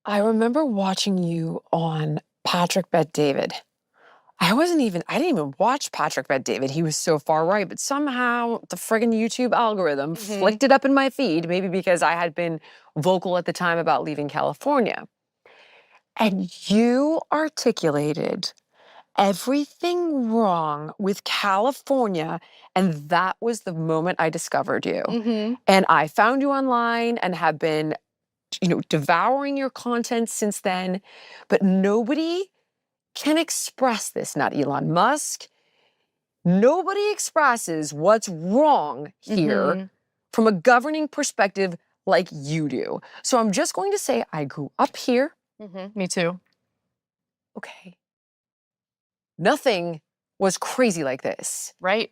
I remember watching you on Patrick Bet David. I didn't even watch Patrick Bet David. He was so far right, but somehow the friggin' YouTube algorithm Mhm. flicked it up in my feed, maybe because I had been vocal at the time about leaving California. And you articulated everything wrong with California, and that was the moment I discovered you. Mhm. And I found you online and have been, devouring your content since then. But nobody can express this, not Elon Musk. Nobody expresses what's wrong here Mhm. from a governing perspective like you do. So I'm just going to say I grew up here. Mhm. Me too. Okay. Nothing was crazy like this. Right?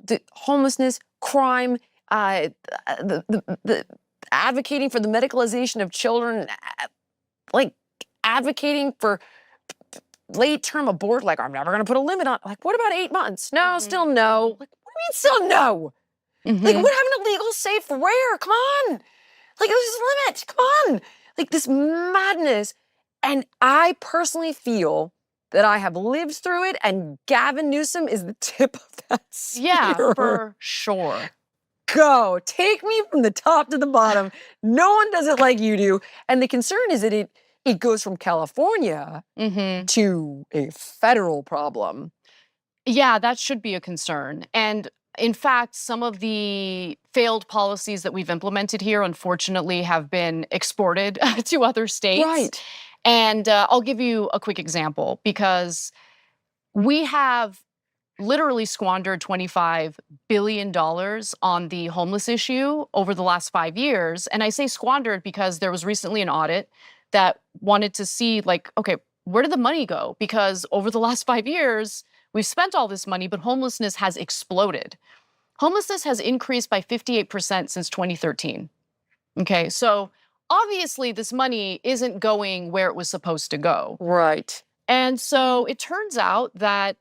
The homelessness, crime, uh, the advocating for the medicalization of children, like advocating for late-term abort, like, I'm never gonna put a limit on, like, what about 8 months? No, Mhm. still no. Like, what do you mean still no? Like, Mhm. what happened to legal, safe, rare? Come on. Like, there's a limit. Come on. Like, this madness. And I personally feel that I have lived through it, and Gavin Newsom is the tip of that Yeah, spear. for sure. Go. Take me from the top to the bottom. No one does it like you do. And the concern is that it goes from California Mhm. to a federal problem. Yeah, that should be a concern. And in fact, some of the failed policies that we've implemented here, unfortunately, have been exported to other states. Right. And I'll give you a quick example because we have literally squandered $25 billion on the homeless issue over the last 5 years. And I say squandered because there was recently an audit that wanted to see, like, okay, where did the money go? Because over the last 5 years, we've spent all this money, but homelessness has exploded. Homelessness has increased by 58% since 2013. Okay, so obviously this money isn't going where it was supposed to go. Right. And so it turns out that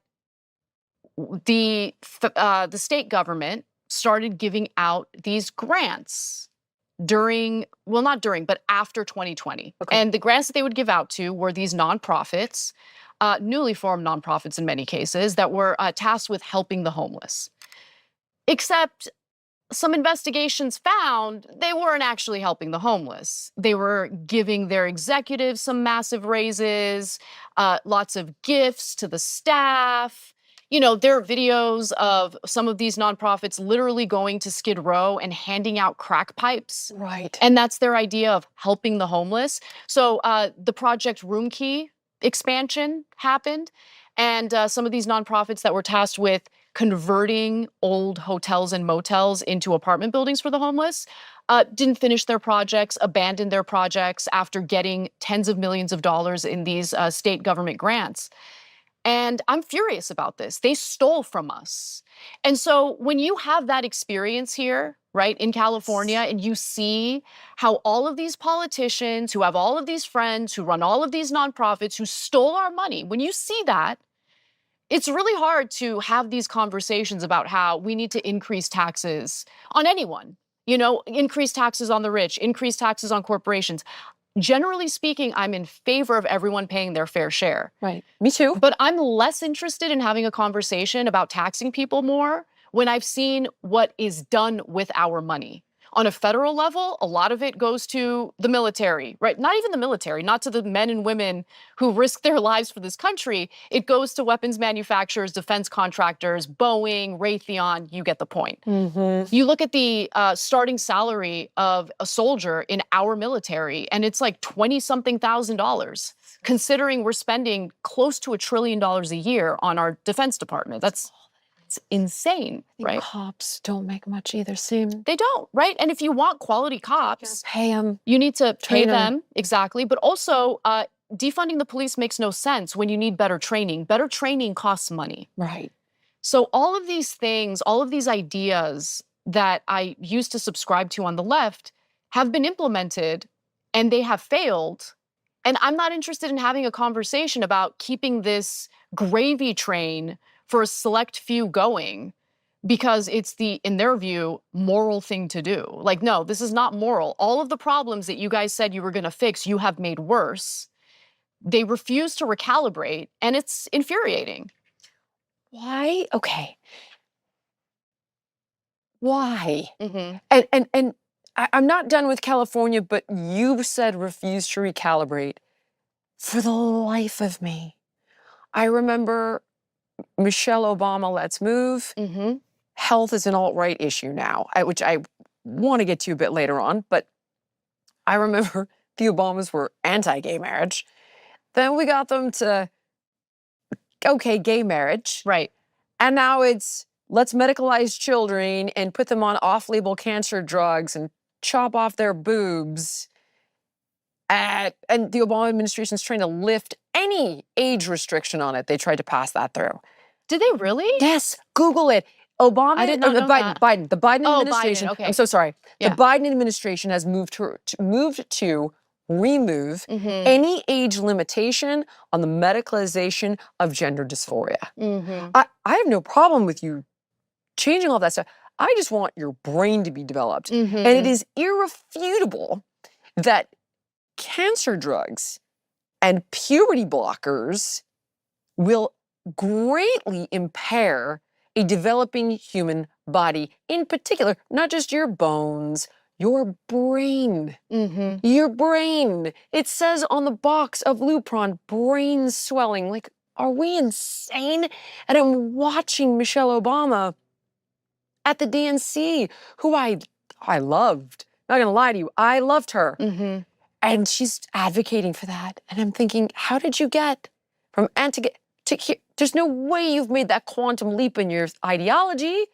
the state government started giving out these grants during, well, not during, but after 2020. Okay. And the grants that they would give out to were these nonprofits, newly formed nonprofits in many cases, that were tasked with helping the homeless. Except some investigations found they weren't actually helping the homeless. They were giving their executives some massive raises, lots of gifts to the staff. You know, there are videos of some of these nonprofits literally going to Skid Row and handing out crack pipes. Right. And that's their idea of helping the homeless. So the Project Room Key expansion happened. And some of these nonprofits that were tasked with converting old hotels and motels into apartment buildings for the homeless didn't finish their projects, abandoned their projects after getting tens of millions of dollars in these state government grants. And I'm furious about this. They stole from us. And so when you have that experience here, right, in California, and you see how all of these politicians who have all of these friends, who run all of these nonprofits, who stole our money, when you see that, it's really hard to have these conversations about how we need to increase taxes on anyone, increase taxes on the rich, increase taxes on corporations. Generally speaking, I'm in favor of everyone paying their fair share. Right. Me too. But I'm less interested in having a conversation about taxing people more when I've seen what is done with our money. On a federal level, a lot of it goes to the military, right? Not even the military, not to the men and women who risk their lives for this country. It goes to weapons manufacturers, defense contractors, Boeing, Raytheon. You get the point. Mm-hmm. You look at the starting salary of a soldier in our military, and it's like 20-something thousand dollars, considering we're spending close to $1 trillion a year on our defense department. That's it's insane, right? Cops don't make much either, Sim. They don't, right? And if you want quality cops, Pay them. you need to pay Train 'em. them, exactly. But also, defunding the police makes no sense when you need better training. Better training costs money. Right. So all of these things, all of these ideas that I used to subscribe to on the left have been implemented and they have failed. And I'm not interested in having a conversation about keeping this gravy train for a select few going because it's the, in their view, moral thing to do. Like, no, this is not moral. All of the problems that you guys said you were going to fix, you have made worse. They refuse to recalibrate, and it's infuriating. Why? Okay. Why? Mm-hmm. And I'm not done with California, but you said refuse to recalibrate. For the life of me, I remember Michelle Obama, Let's Move. Mm-hmm. Health is an alt-right issue now, which I want to get to a bit later on, but I remember the Obamas were anti-gay marriage. Then we got them to, okay, gay marriage. Right. And now it's, let's medicalize children and put them on off-label cancer drugs and chop off their boobs. And the Obama administration is trying to lift any age restriction on it. They tried to pass that through. Did they really? Yes, Google it. Obama, I did not know Biden, that. Biden, the Biden Oh, administration. Biden, okay. I'm so sorry. Yeah. The Biden administration has moved to remove Mm-hmm. any age limitation on the medicalization of gender dysphoria. Mm-hmm. I have no problem with you changing all that stuff. I just want your brain to be developed. Mm-hmm. And it is irrefutable that cancer drugs and puberty blockers will greatly impair a developing human body, in particular, not just your bones, your brain. Mm-hmm. Your brain. It says on the box of Lupron, brain swelling. Like, are we insane? And I'm watching Michelle Obama at the DNC, who I loved. Not gonna lie to you, I loved her. Mm-hmm. And she's advocating for that. And I'm thinking, how did you get from anti to here? There's no way you've made that quantum leap in your ideology.